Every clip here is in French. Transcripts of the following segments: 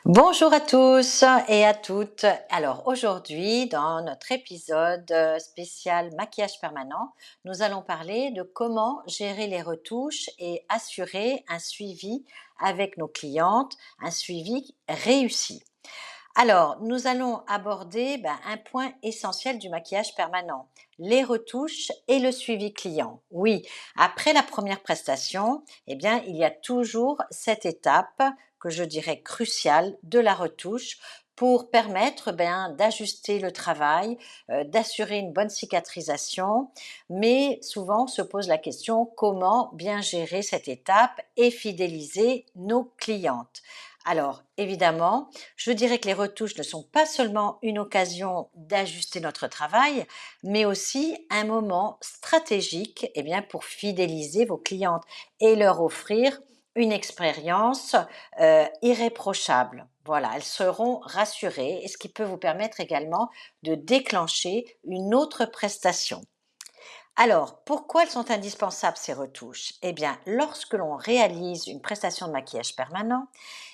Bonjour à tous et à toutes. Alors aujourd'hui, dans notre épisode spécial maquillage permanent, nous allons parler de comment gérer les retouches et assurer un suivi avec nos clientes, un suivi réussi. Alors, nous allons aborder un point essentiel du maquillage permanent, les retouches et le suivi client. Oui, après la première prestation, il y a toujours cette étape que je dirais cruciale de la retouche pour permettre d'ajuster le travail, d'assurer une bonne cicatrisation, mais souvent on se pose la question comment bien gérer cette étape et fidéliser nos clientes. Alors, évidemment, je dirais que les retouches ne sont pas seulement une occasion d'ajuster notre travail, mais aussi un moment stratégique pour fidéliser vos clientes et leur offrir une expérience irréprochable. Voilà, elles seront rassurées et ce qui peut vous permettre également de déclencher une autre prestation. Alors, pourquoi elles sont indispensables ces retouches? Eh bien, lorsque l'on réalise une prestation de maquillage permanent,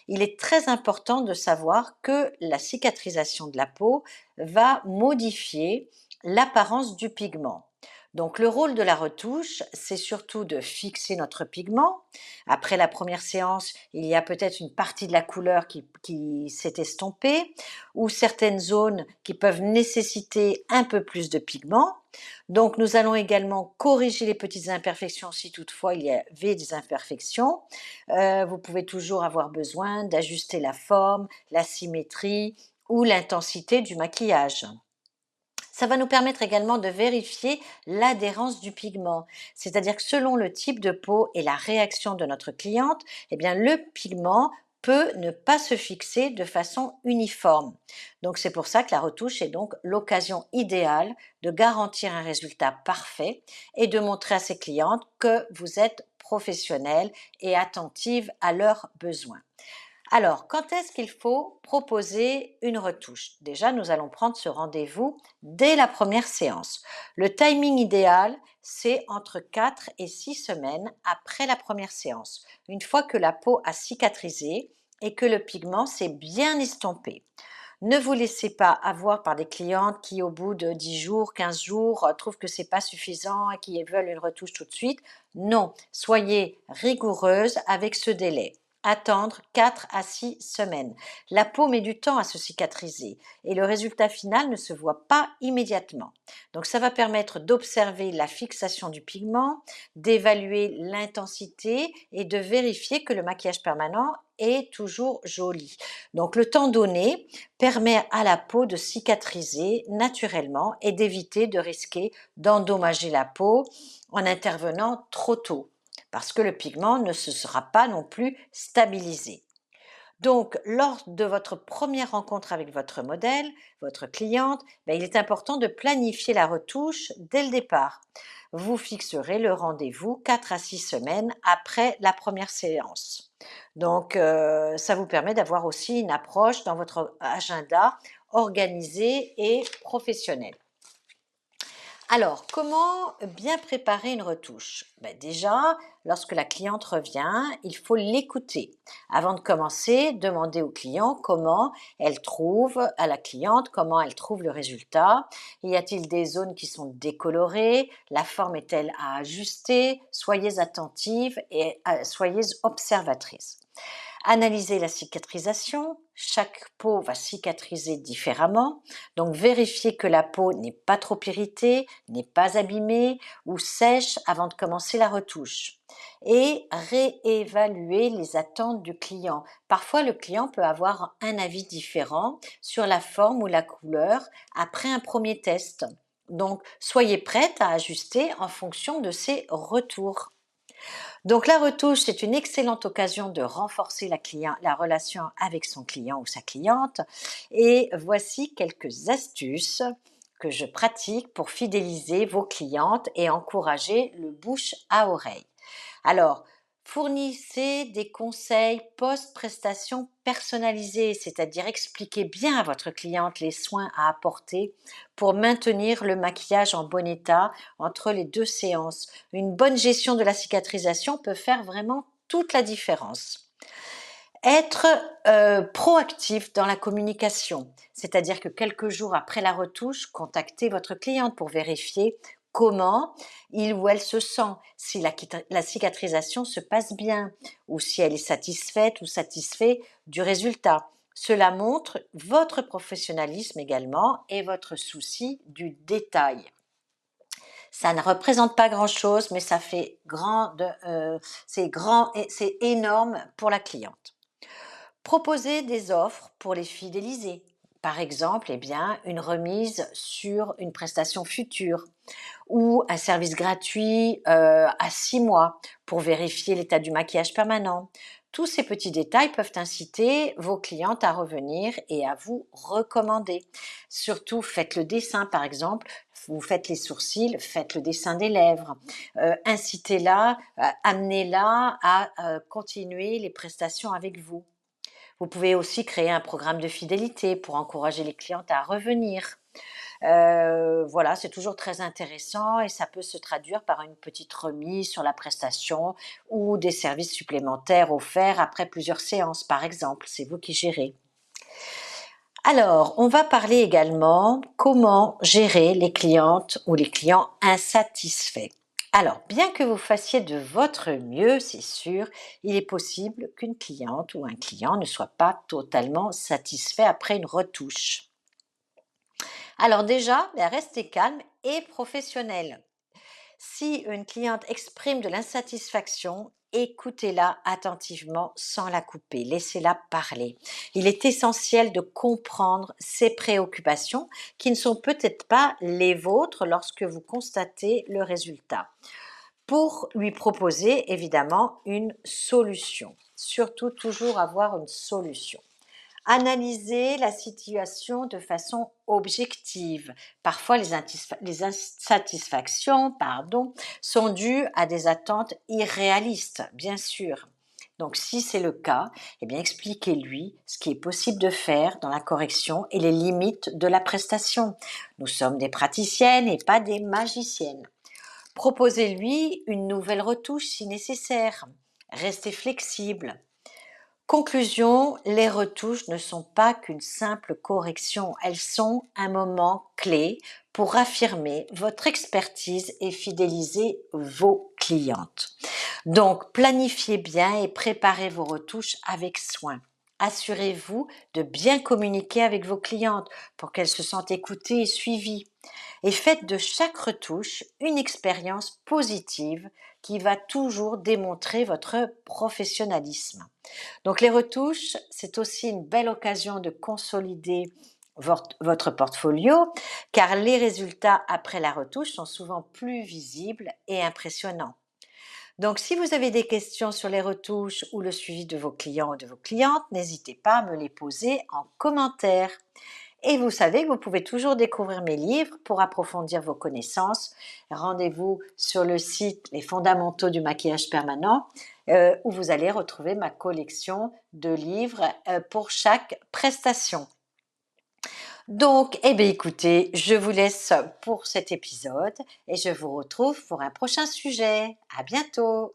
il est très important de savoir que la cicatrisation de la peau va modifier l'apparence du pigment. Donc le rôle de la retouche, c'est surtout de fixer notre pigment. Après la première séance, il y a peut-être une partie de la couleur qui s'est estompée ou certaines zones qui peuvent nécessiter un peu plus de pigment. Donc nous allons également corriger les petites imperfections si toutefois il y avait des imperfections. Vous pouvez toujours avoir besoin d'ajuster la forme, la symétrie ou l'intensité du maquillage. Ça va nous permettre également de vérifier l'adhérence du pigment, c'est-à-dire que selon le type de peau et la réaction de notre cliente, le pigment peut ne pas se fixer de façon uniforme. Donc c'est pour ça que la retouche est donc l'occasion idéale de garantir un résultat parfait et de montrer à ses clientes que vous êtes professionnelle et attentive à leurs besoins. Alors, quand est-ce qu'il faut proposer une retouche? Déjà, nous allons prendre ce rendez-vous dès la première séance. Le timing idéal, c'est entre 4 et 6 semaines après la première séance, une fois que la peau a cicatrisé et que le pigment s'est bien estompé. Ne vous laissez pas avoir par des clientes qui, au bout de 10 jours, 15 jours, trouvent que c'est pas suffisant et qui veulent une retouche tout de suite. Non, soyez rigoureuse avec ce délai. Attendre 4 à 6 semaines. La peau met du temps à se cicatriser et le résultat final ne se voit pas immédiatement. Donc ça va permettre d'observer la fixation du pigment, d'évaluer l'intensité et de vérifier que le maquillage permanent est toujours joli. Donc le temps donné permet à la peau de cicatriser naturellement et d'éviter de risquer d'endommager la peau en intervenant trop tôt parce que le pigment ne se sera pas non plus stabilisé. Donc, lors de votre première rencontre avec votre modèle, votre cliente, il est important de planifier la retouche dès le départ. Vous fixerez le rendez-vous 4 à 6 semaines après la première séance. Donc, ça vous permet d'avoir aussi une approche dans votre agenda organisée et professionnelle. Alors, comment bien préparer une retouche? Déjà, lorsque la cliente revient, il faut l'écouter. Avant de commencer, demandez au client comment elle trouve, à la cliente, comment elle trouve le résultat. Y a-t-il des zones qui sont décolorées? La forme est-elle à ajuster? Soyez attentive et soyez observatrice. Analyser la cicatrisation. Chaque peau va cicatriser différemment. Donc, vérifiez que la peau n'est pas trop irritée, n'est pas abîmée ou sèche avant de commencer la retouche. Et réévaluer les attentes du client. Parfois, le client peut avoir un avis différent sur la forme ou la couleur après un premier test. Donc, soyez prête à ajuster en fonction de ses retours. Donc la retouche, c'est une excellente occasion de renforcer la relation avec son client ou sa cliente. Et voici quelques astuces que je pratique pour fidéliser vos clientes et encourager le bouche à oreille. Alors, fournissez des conseils post-prestation personnalisés, c'est-à-dire expliquez bien à votre cliente les soins à apporter pour maintenir le maquillage en bon état entre les deux séances. Une bonne gestion de la cicatrisation peut faire vraiment toute la différence. Être, proactif dans la communication, c'est-à-dire que quelques jours après la retouche, contactez votre cliente pour vérifier comment il ou elle se sent, si la cicatrisation se passe bien ou si elle est satisfaite ou satisfait du résultat. Cela montre votre professionnalisme également et votre souci du détail. Ça ne représente pas grand-chose, mais ça fait c'est grand et c'est énorme pour la cliente. Proposer des offres pour les fidéliser. Par exemple, une remise sur une prestation future ou un service gratuit à 6 mois pour vérifier l'état du maquillage permanent. Tous ces petits détails peuvent inciter vos clientes à revenir et à vous recommander. Surtout, faites le dessin, par exemple, vous faites les sourcils, faites le dessin des lèvres. Incitez-la, amenez-la à continuer les prestations avec vous. Vous pouvez aussi créer un programme de fidélité pour encourager les clientes à revenir. Voilà, c'est toujours très intéressant et ça peut se traduire par une petite remise sur la prestation ou des services supplémentaires offerts après plusieurs séances, par exemple. C'est vous qui gérez. Alors, on va parler également comment gérer les clientes ou les clients insatisfaits. Alors, bien que vous fassiez de votre mieux, c'est sûr, il est possible qu'une cliente ou un client ne soit pas totalement satisfait après une retouche. Alors déjà, restez calme et professionnel. Si une cliente exprime de l'insatisfaction, écoutez-la attentivement sans la couper, laissez-la parler. Il est essentiel de comprendre ses préoccupations qui ne sont peut-être pas les vôtres lorsque vous constatez le résultat, pour lui proposer évidemment une solution. Surtout toujours avoir une solution. Analyser la situation de façon objective. Parfois, les insatisfactions sont dues à des attentes irréalistes, bien sûr. Donc, si c'est le cas, expliquez-lui ce qui est possible de faire dans la correction et les limites de la prestation. Nous sommes des praticiennes et pas des magiciennes. Proposez-lui une nouvelle retouche si nécessaire. Restez flexible. Conclusion, les retouches ne sont pas qu'une simple correction, elles sont un moment clé pour affirmer votre expertise et fidéliser vos clientes. Donc, planifiez bien et préparez vos retouches avec soin. Assurez-vous de bien communiquer avec vos clientes pour qu'elles se sentent écoutées et suivies. Et faites de chaque retouche une expérience positive qui va toujours démontrer votre professionnalisme. Donc les retouches, c'est aussi une belle occasion de consolider votre portfolio car les résultats après la retouche sont souvent plus visibles et impressionnants. Donc si vous avez des questions sur les retouches ou le suivi de vos clients ou de vos clientes, n'hésitez pas à me les poser en commentaire. Et vous savez que vous pouvez toujours découvrir mes livres pour approfondir vos connaissances. Rendez-vous sur le site Les fondamentaux du maquillage permanent où vous allez retrouver ma collection de livres pour chaque prestation. Donc, écoutez, je vous laisse pour cet épisode et je vous retrouve pour un prochain sujet. À bientôt!